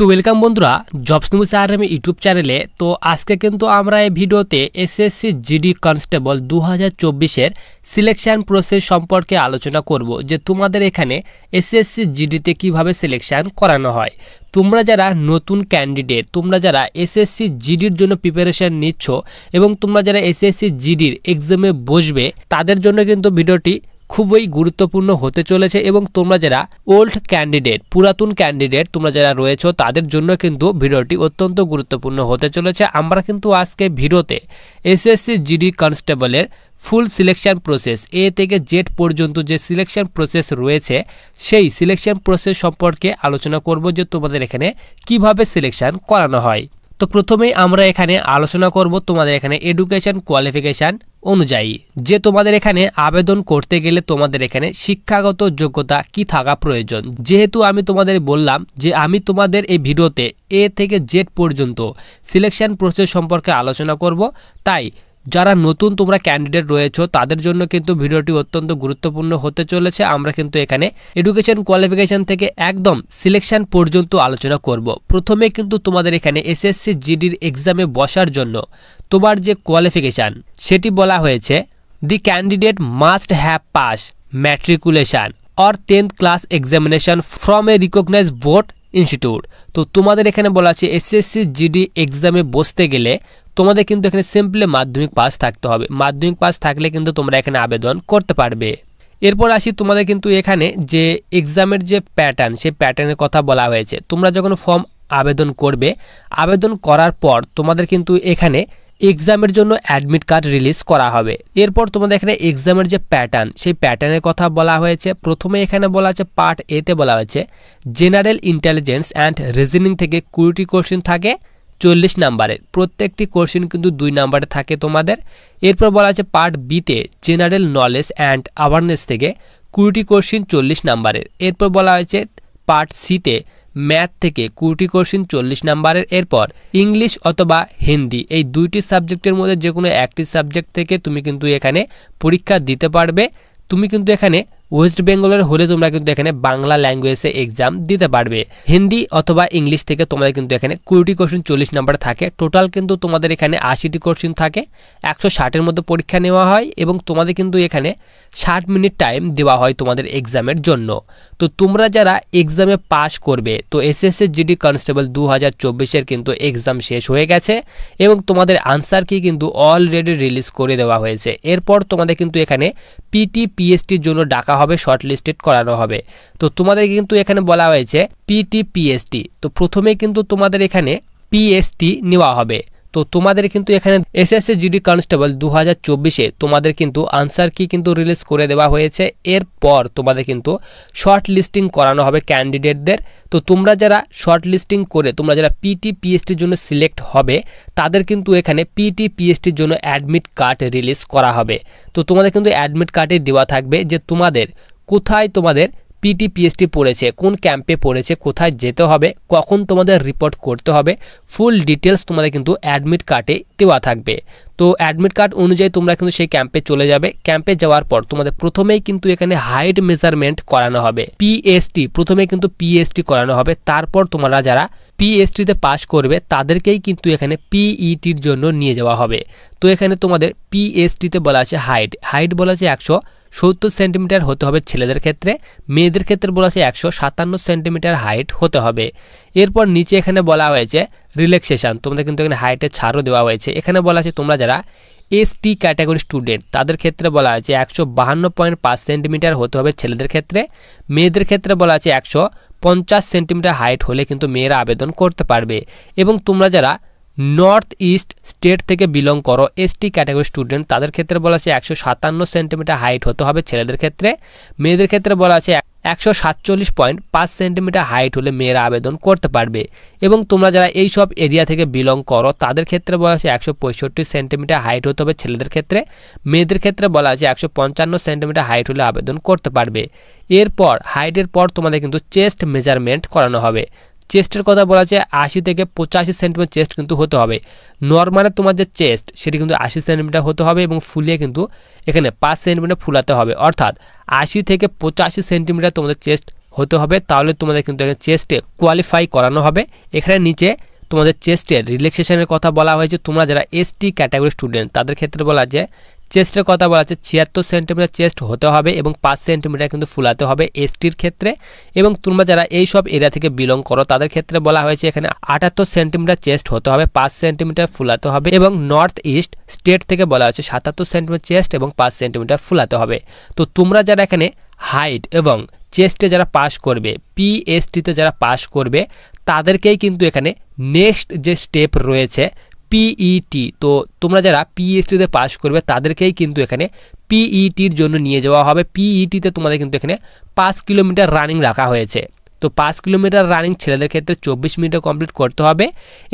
তো ওয়েলকাম বন্ধুরা jobs news RM YouTube চ্যানেলে। তো আজকে কিন্তু আমরা এই ভিডিওতে এসএসসি জিডি কনস্টেবল 2024 এর সিলেকশন প্রসেস সম্পর্কে আলোচনা করব যে তোমাদের এখানে এসএসসি জিডিতে কিভাবে সিলেকশন করানো হয়। তোমরা যারা নতুন ক্যান্ডিডেট, তোমরা যারা এসএসসি জিডির জন্য প্রিপারেশন নিচ্ছ এবং তোমরা যারা এসএসসি জিডির এক্সামে বসবে তাদের জন্য কিন্তু ভিডিওটি খুবই গুরুত্বপূর্ণ হতে চলেছে। এবং তোমরা যারা ওল্ড ক্যান্ডিডেট, পুরাতন ক্যান্ডিডেট তোমরা যারা রয়েছো তাদের জন্য কিন্তু ভিডিওটি অত্যন্ত গুরুত্বপূর্ণ হতে চলেছে। আমরা কিন্তু আজকে ভিডিওতে এসএসসি জিডি কনস্টেবলের ফুল সিলেকশন প্রসেস এ থেকে জেড পর্যন্ত যে সিলেকশন প্রসেস রয়েছে সেই সিলেকশন প্রসেস সম্পর্কে আলোচনা করব যে তোমাদের এখানে কিভাবে সিলেকশন করানো হয়। তো প্রথমেই আমরা এখানে আলোচনা করব তোমাদের এখানে এডুকেশন কোয়ালিফিকেশন অনুযায়ী যে তোমাদের এখানে আবেদন করতে গেলে তোমাদের এখানে শিক্ষাগত যোগ্যতা কি থাকা প্রয়োজন। যেহেতু আমি তোমাদের বললাম যে আমি তোমাদের এই ভিডিওতে এ থেকে জেড পর্যন্ত সিলেকশন প্রসেস সম্পর্কে আলোচনা করব, তাই যারা নতুন তোমরা ক্যান্ডিডেট রয়েছো তাদের জন্য কিন্তু ভিডিওটি অত্যন্ত গুরুত্বপূর্ণ হতে চলেছে। আমরা কিন্তু এখানে এডুকেশন কোয়ালিফিকেশন থেকে একদম সিলেকশন পর্যন্ত আলোচনা করব। প্রথমে কিন্তু তোমাদের এখানে এসএসসি জিডির এক্সামে বসার জন্য তোমার যে কোয়ালিফিকেশান সেটি বলা হয়েছে the candidate must have pass matriculation or 10th class examination from a recognised board institute. তো তোমাদের এখানে বলা আছে এসএসসি জিডি এক্সামে বসতে গেলে তোমাদের কিন্তু এখানে সিম্পলি মাধ্যমিক পাস থাকতে হবে। মাধ্যমিক পাস থাকলে কিন্তু তোমরা এখানে আবেদন করতে পারবে। এরপর আসি তোমাদের কিন্তু এখানে যে এক্সামের যে প্যাটার্ন, সেই প্যাটার্নের কথা বলা হয়েছে। তোমরা যখন ফর্ম আবেদন করবে, আবেদন করার পর তোমাদের কিন্তু এখানে এক্সামের জন্য অ্যাডমিট কার্ড রিলিজ করা হবে। এরপর তোমাদের এখানে এক্সামের যে প্যাটার্ন, সেই প্যাটার্নের কথা বলা হয়েছে। প্রথমে এখানে বলা আছে পার্ট এতে বলা হয়েছে জেনারেল ইন্টেলিজেন্স অ্যান্ড রিজনিং থেকে 20টি কোশ্চেন থাকে 40 নাম্বারের, প্রত্যেকটি কোশ্চেন কিন্তু 2 নাম্বারে থাকে তোমাদের। এরপর বলা আছে পার্ট বিতে জেনারেল নলেজ অ্যান্ড অ্যাওয়ারনেস থেকে 20টি কোশ্চেন 40 নাম্বারের। এরপর বলা হয়েছে পার্ট সিতে ম্যাথ থেকে 20টি কোশ্চেন 40 নাম্বারের। এরপর ইংলিশ অথবা হিন্দি এই দুইটি সাবজেক্টের মধ্যে যে কোনো একটি সাবজেক্ট থেকে তুমি কিন্তু এখানে পরীক্ষা দিতে পারবে। তুমি কিন্তু এখানে ওয়েস্ট বেঙ্গলের হলে তোমরা কিন্তু এখানে বাংলা ল্যাঙ্গুয়েজে এক্সাম দিতে পারবে। হিন্দি অথবা ইংলিশ থেকে তোমাদের কিন্তু এখানে 20টি কোশ্চেন 40 নাম্বার থাকে। টোটাল কিন্তু তোমাদের এখানে 80টি কোশ্চেন থাকে। 160-এর মধ্যে পরীক্ষা নেওয়া হয় এবং তোমাদের কিন্তু এখানে 60 মিনিট টাইম দেওয়া হয় তোমাদের এক্সামের জন্য। তো তোমরা যারা এক্সামে পাস করবে, তো এসএসসি জিডি কনস্টেবল 2024-এর কিন্তু এক্সাম শেষ হয়ে গেছে এবং তোমাদের আনসার কি কিন্তু অলরেডি রিলিজ করে দেওয়া হয়েছে। এরপর তোমাদের কিন্তু এখানে পিটি পিএসটির জন্য ডাকা হবে, শর্ট লিস্টেড করানো হবে। তো তোমাদের কিন্তু এখানে বলা হয়েছে পিটি পিএসটি। তো প্রথমে কিন্তু তোমাদের এখানে পিএসটি নেওয়া হবে। তো তোমাদের কিন্তু এখানে এসএসসি জিডি কনস্টেবল 2024-এ তোমাদের কিন্তু আনসার কি কিন্তু রিলিজ করে দেওয়া হয়েছে। এরপর তোমাদের কিন্তু শর্ট লিস্টিং করানো হবে ক্যান্ডিডেটদের। তো তোমরা যারা শর্ট লিস্টিং করে তোমরা যারা পিটি পিএসটির জন্য সিলেক্ট হবে তাদের কিন্তু এখানে পিটি পিএসটির জন্য অ্যাডমিট কার্ড রিলিজ করা হবে। তো তোমাদের কিন্তু অ্যাডমিট কার্ডে দেওয়া থাকবে যে তোমাদের কোথায় তোমাদের পিটি পিএসটি পড়েছে, কোন ক্যাম্পে পড়েছে, কোথায় যেতে হবে, কখন তোমাদের রিপোর্ট করতে হবে, ফুল ডিটেলস তোমাদের কিন্তু অ্যাডমিট কার্ডে দেওয়া থাকবে। তো অ্যাডমিট কার্ড অনুযায়ী তোমরা কিন্তু সেই ক্যাম্পে চলে যাবে। ক্যাম্পে যাওয়ার পর তোমাদের প্রথমেই কিন্তু এখানে হাইট মেজারমেন্ট করানো হবে, পিএসটি। প্রথমে কিন্তু পিএসটি করানো হবে। তারপর তোমরা যারা পিএসটিতে পাস করবে তাদেরকেই কিন্তু এখানে পিইটির জন্য নিয়ে যাওয়া হবে। তো এখানে তোমাদের পিএসটিতে বলা আছে হাইট বলা আছে 170 সেন্টিমিটার হতে হবে ছেলেদের ক্ষেত্রে, মেয়েদের ক্ষেত্রে বলা আছে 157 সেন্টিমিটার হাইট হতে হবে। এরপর নিচে এখানে বলা হয়েছে রিল্যাক্সেশন, তোমাদের কিন্তু এখানে হাইটের ছাড়ও দেওয়া হয়েছে। এখানে বলা আছে তোমরা যারা এসটি ক্যাটাগরি স্টুডেন্ট তাদের ক্ষেত্রে বলা আছে 152.5 সেন্টিমিটার হতে হবে ছেলেদের ক্ষেত্রে, মেয়েদের ক্ষেত্রে বলা আছে 150 সেন্টিমিটার হাইট হলে কিন্তু মেয়েরা আবেদন করতে পারবে। এবং তোমরা যারা নর্থ ইস্ট স্টেট থেকে বিলং করো এসটি ক্যাটাগরি স্টুডেন্ট তাদের ক্ষেত্রে বলা আছে 157 সেন্টিমিটার হাইট হতে হবে ছেলেদের ক্ষেত্রে, মেয়েদের ক্ষেত্রে বলা আছে 147.5 সেন্টিমিটার হাইট হলে মেয়েরা আবেদন করতে পারবে। এবং তোমরা যারা এই সব এরিয়া থেকে বিলং করো তাদের ক্ষেত্রে বলা আছে 165 সেন্টিমিটার হাইট হতে হবে ছেলেদের ক্ষেত্রে, মেয়েদের ক্ষেত্রে বলা আছে 155 সেন্টিমিটার হাইট হলে আবেদন করতে পারবে। এরপর হাইটের পর তোমাদের কিন্তু চেস্ট মেজারমেন্ট করানো হবে। চেস্টের কথা বলা আছে 80 থেকে 85 সেন্টিমিটার চেস্ট কিন্তু হতে হবে। নর্মালে তোমার যে চেস্ট সেটি কিন্তু 80 সেন্টিমিটার হতে হবে এবং ফুলিয়ে কিন্তু এখানে 5 সেন্টিমিটার ফুলাতে হবে, অর্থাৎ 80 থেকে 85 সেন্টিমিটার তোমাদের চেস্ট হতে হবে, তাহলে তোমাদের কিন্তু এখানে চেস্টে কোয়ালিফাই করানো হবে। এখানে নিচে তোমাদের চেস্টের রিল্যাক্সেশনের কথা বলা হয়েছে। তোমরা যারা এসটি ক্যাটাগরি স্টুডেন্ট তাদের ক্ষেত্রে বলা আছে চেস্টের কথা বলা আছে 76 সেন্টিমিটার চেস্ট হতে হবে এবং 5 সেন্টিমিটার কিন্তু ফুলাতে হবে এসটির ক্ষেত্রে। এবং তোমরা যারা এই সব এরিয়া থেকে বিলং করো তাদের ক্ষেত্রে বলা হয়েছে এখানে 78 সেন্টিমিটার চেস্ট হতে হবে, 5 সেন্টিমিটার ফুলাতে হবে। এবং নর্থ ইস্ট স্টেট থেকে বলা হয়েছে 77 সেন্টিমিটার চেস্ট এবং 5 সেন্টিমিটার ফুলাতে হবে। তো তোমরা যারা এখানে হাইট এবং চেস্টে যারা পাস করবে, পিএসটিতে যারা পাস করবে তাদেরকেই কিন্তু এখানে নেক্সট যে স্টেপ রয়েছে পিইটি, তো তোমরা যারা পিএসটিতে পাস করবে তাদেরকেই কিন্তু এখানে পিইটির জন্য নিয়ে যাওয়া হবে। পিইটিতে তোমাদের কিন্তু এখানে 5 কিলোমিটার রানিং রাখা হয়েছে। তো 5 কিলোমিটার রানিং ছেলেদের ক্ষেত্রে 24 মিনিটে কমপ্লিট করতে হবে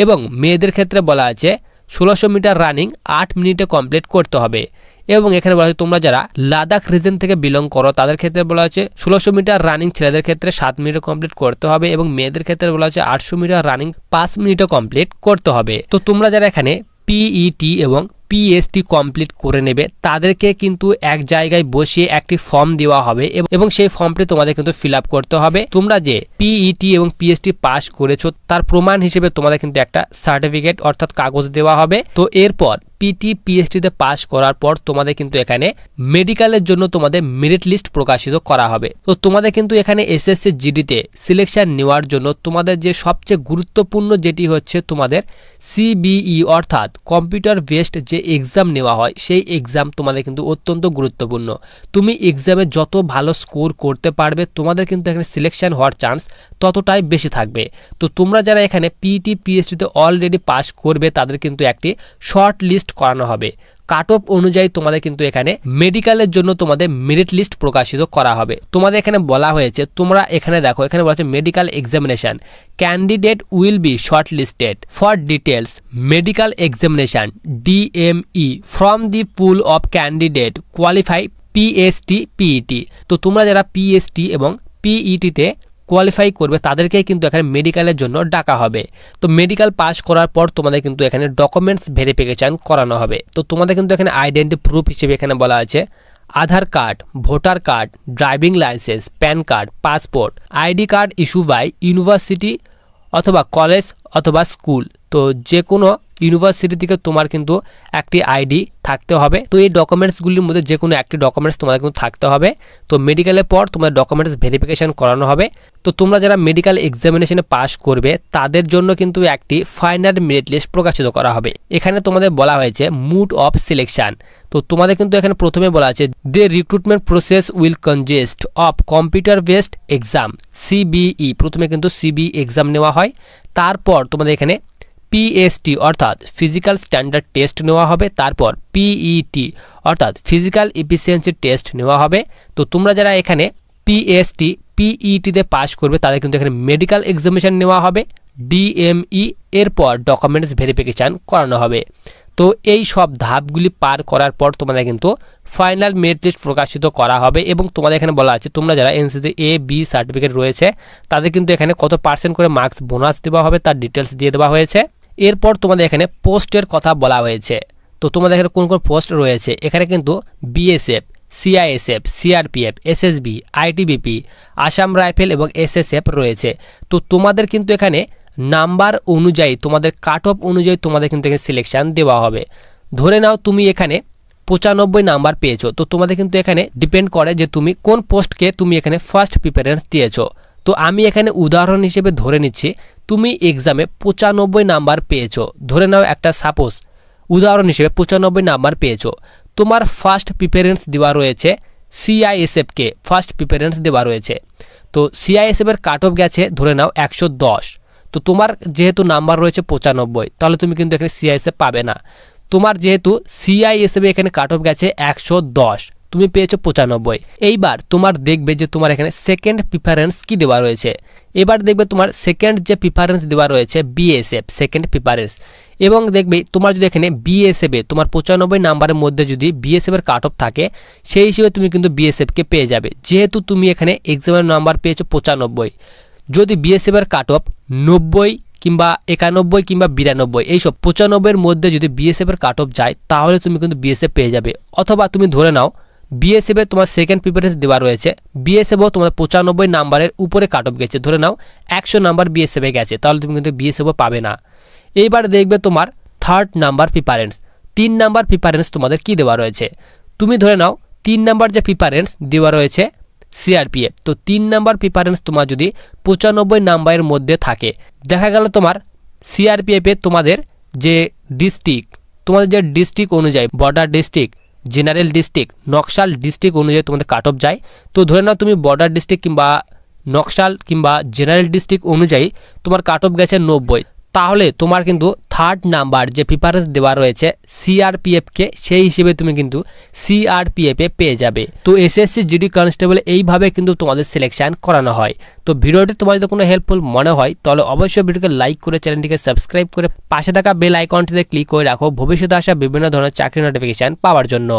এবং মেয়েদের ক্ষেত্রে বলা আছে 1600 মিটার রানিং 8 মিনিটে কমপ্লিট করতে হবে। এবং এখানে বলা হচ্ছে তোমরা যারা লাদাখ রিজন থেকে বিলং করো তাদের ক্ষেত্রে বলা হচ্ছে 1600 মিটার রানিং ছেলেদের ক্ষেত্রে 7 মিনিটে কমপ্লিট করতে হবে এবং মেয়েদের ক্ষেত্রে বলা হচ্ছে 800 মিটার রানিং 5 মিনিটে কমপ্লিট করতে হবে। তো তোমরা যারা এখানে পিইটি এবং পিএসটি কমপ্লিট করে নেবে তাদেরকে কিন্তু এক জায়গায় বসিয়ে একটি ফর্ম দেওয়া হবে এবং সেই ফর্মটি তোমাদের কিন্তু ফিল আপ করতে হবে। তোমরা যে পিইটি এবং পিএসটি পাস করেছো তার প্রমাণ হিসেবে তোমাদের কিন্তু একটা সার্টিফিকেট অর্থাৎ কাগজ দেওয়া হবে। তো এরপর পিটি পিএসটিতে পাস করার পর তোমাদের কিন্তু এখানে মেডিকেলের জন্য তোমাদের মেরিট লিস্ট প্রকাশিত করা হবে। তো তোমাদের কিন্তু এখানে এসএসসি জিডিতে সিলেকশন নেওয়ার জন্য তোমাদের যে সবচেয়ে গুরুত্বপূর্ণ যেটি হচ্ছে তোমাদের সিবিই অর্থাৎ কম্পিউটার বেসড যে এক্সাম নেওয়া হয় সেই এক্সাম তোমাদের কিন্তু অত্যন্ত গুরুত্বপূর্ণ। তুমি এক্সামে যত ভালো স্কোর করতে পারবে তোমাদের কিন্তু এখানে সিলেকশন হওয়ার চান্স ততটাই বেশি থাকবে। তো তোমরা যারা এখানে পিটি পিএসটিতে অলরেডি পাস করবে তাদের কিন্তু একটি শর্ট লিস্ট করানো হবে। কাট অফ অনুযায়ী তোমাদের কিন্তু এখানে মেডিকেলের জন্য তোমাদের মেরিট লিস্ট প্রকাশিত করা হবে। তোমাদের এখানে বলা হয়েছে তোমরা এখানে দেখো, এখানে বলা হচ্ছে medical examination candidate will be short listed for details medical examination DME from the pool of candidate qualify PST PET. তো তোমরা যারা পিএসটি এবং পিইটিতে কোয়ালিফাই করবে তাদেরকেই কিন্তু এখানে মেডিকেলের জন্য ডাকা হবে। তো মেডিকেল পাস করার পর তোমাদের কিন্তু এখানে ডকুমেন্টস ভেরিফিকেশন করানো হবে। তো তোমাদের কিন্তু এখানে আইডেন্টি প্রুফ হিসেবে এখানে বলা আছে Aadhaar card, voter card, driving licence, PAN card, passport, ID card issue by university অথবা কলেজ অথবা স্কুল। তো যে কোনো ইউনিভার্সিটি থেকে তোমার কিন্তু একটি আইডি থাকতে হবে। তো এই ডকুমেন্টসগুলির মধ্যে যে কোনো একটি ডকুমেন্টস তোমাদের কিন্তু থাকতে হবে। তো মেডিকেলের পর তোমার ডকুমেন্টস ভেরিফিকেশন করানো হবে। তো তোমরা যারা মেডিকেল এক্সামিনেশনে পাস করবে তাদের জন্য কিন্তু একটি ফাইনাল মেরিট লিস্ট প্রকাশিত করা হবে। এখানে তোমাদের বলা হয়েছে মুড অফ সিলেকশন। তো তোমাদের কিন্তু এখানে প্রথমে বলা আছে the recruitment process will consist of computer based exam CBE. প্রথমে কিন্তু সিবিই এক্সাম নেওয়া হয়, তারপর তোমাদের এখানে পিএসটি অর্থাৎ ফিজিক্যাল স্ট্যান্ডার্ড টেস্ট নেওয়া হবে, তারপর পিইটি অর্থাৎ ফিজিক্যাল এফিসিয়েন্সি টেস্ট নেওয়া হবে। তো তোমরা যারা এখানে পিএসটি পিইটিতে পাস করবে তাদের কিন্তু এখানে মেডিকেল এক্সামিনেশন নেওয়া হবে, ডিএমই, এরপর ডকুমেন্টস ভেরিফিকেশান করানো হবে। তো এই সব ধাপগুলি পার করার পর তোমাদের কিন্তু ফাইনাল মেরিট লিস্ট প্রকাশিত করা হবে। এবং তোমাদের এখানে বলা আছে তোমরা যারা এনসিসি এ বি সার্টিফিকেট রয়েছে তাদের কিন্তু এখানে কত পার্সেন্ট করে মার্কস বোনাস দেওয়া হবে তার ডিটেলস দিয়ে দেওয়া হয়েছে। এরপর তোমাদের এখানে পোস্টের কথা বলা হয়েছে। তো তোমাদের এখানে কোন কোন পোস্ট রয়েছে, এখানে কিন্তু BSF, CISF, CRPF, SSB, ITBP, Assam rifle এবং এসএসএফ রয়েছে। তো তোমাদের কিন্তু এখানে নাম্বার অনুযায়ী তোমাদের কাট অফ অনুযায়ী তোমাদের কিন্তু এখানে সিলেকশন দেওয়া হবে। ধরে নাও তুমি এখানে 95 নাম্বার পেয়েছো, তো তোমাদের কিন্তু এখানে ডিপেন্ড করে যে তুমি কোন পোস্টকে তুমি এখানে ফার্স্ট প্রিফারেন্স দিয়েছো। তো আমি এখানে উদাহরণ হিসেবে ধরে নিচ্ছি তুমি এক্সামে 95 নাম্বার পেয়েছো, ধরে নাও একটা সাপোজ উদাহরণ হিসেবে 95 নাম্বার পেয়েছো, তোমার ফার্স্ট প্রিফারেন্স দেওয়া রয়েছে সিআইএসএফকে ফার্স্ট প্রিফারেন্স দেওয়া রয়েছে। তো সিআইএসএফ এর কাট অফ গেছে ধরে নাও 110। তো তোমার যেহেতু নাম্বার রয়েছে 95 তাহলে তুমি কিন্তু এখানে সিআইএসএফ পাবে না। তোমার যেহেতু সিআইএসএফ এখানে কাট অফ গেছে 110, তুমি পেয়েছো 95। এইবার তোমার দেখবে যে তোমার এখানে সেকেন্ড প্রিফারেন্স কি দেওয়া রয়েছে। এবার দেখবে তোমার সেকেন্ড যে প্রিফারেন্স দেওয়া রয়েছে বিএসএফ সেকেন্ড প্রিফারেন্স, এবং দেখবে তোমার যদি এখানে বিএসএফ এ তোমার 95 নাম্বারের মধ্যে যদি বিএসএফ এর কাট অফ থাকে সেই হিসেবে তুমি কিন্তু বিএসএফকে পেয়ে যাবে। যেহেতু তুমি এখানে এক্সামের নাম্বার পেয়েছো 95, যদি বিএসএফ এর কাট অফ 90 কিংবা 91 কিংবা 92 এইসব 95 এর মধ্যে যদি বিএসএফ এর কাট অফ যায় তাহলে তুমি কিন্তু বিএসএফ পেয়ে যাবে। অথবা তুমি ধরে নাও বিএসএফে তোমার সেকেন্ড প্রিফারেন্স দেওয়া রয়েছে, বিএসএফও তোমার 95 নাম্বারের উপরে কাট অফ গেছে, ধরে নাও 100 নাম্বার বিএসএফে গেছে, তাহলে তুমি কিন্তু বিএসএফও পাবে না। এইবার দেখবে তোমার third number preference, 3 number preference তোমাদের কি দেওয়া রয়েছে। তুমি ধরে নাও 3 নাম্বার যে প্রিফারেন্স দেওয়া রয়েছে সিআরপিএফ, তো 3 নাম্বার প্রিফারেন্স তোমার যদি 95 নাম্বারের মধ্যে থাকে, দেখা গেল তোমার সিআরপিএফে তোমাদের যে ডিস্ট্রিক্ট অনুযায়ী, border district, general district, Naxal district অনুযায়ী তোমাদের কাট অফ যায়। তো ধরে নাও তুমি বর্ডার ডিস্ট্রিক্ট কিংবা নকশাল কিংবা জেনারেল ডিস্ট্রিক্ট অনুযায়ী তোমার কাট অফ গেছে 90, তাহলে তোমার কিন্তু থার্ড নাম্বার যে প্রিফারেন্স দেওয়া রয়েছে সিআরপিএফকে, সেই হিসেবে তুমি কিন্তু সিআরপিএফে পেয়ে যাবে। তো এসএসসি জিডি কনস্টেবল এইভাবে কিন্তু তোমাদের সিলেকশন করানো হয়। তো ভিডিওটি তোমার যদি কোনো হেল্পফুল মনে হয় তাহলে অবশ্যই ভিডিওকে লাইক করে চ্যানেলটিকে সাবস্ক্রাইব করে পাশে থাকা বেল আইকনটিতে ক্লিক করে রাখো ভবিষ্যতে আসা বিভিন্ন ধরনের চাকরি নোটিফিকেশন পাওয়ার জন্য।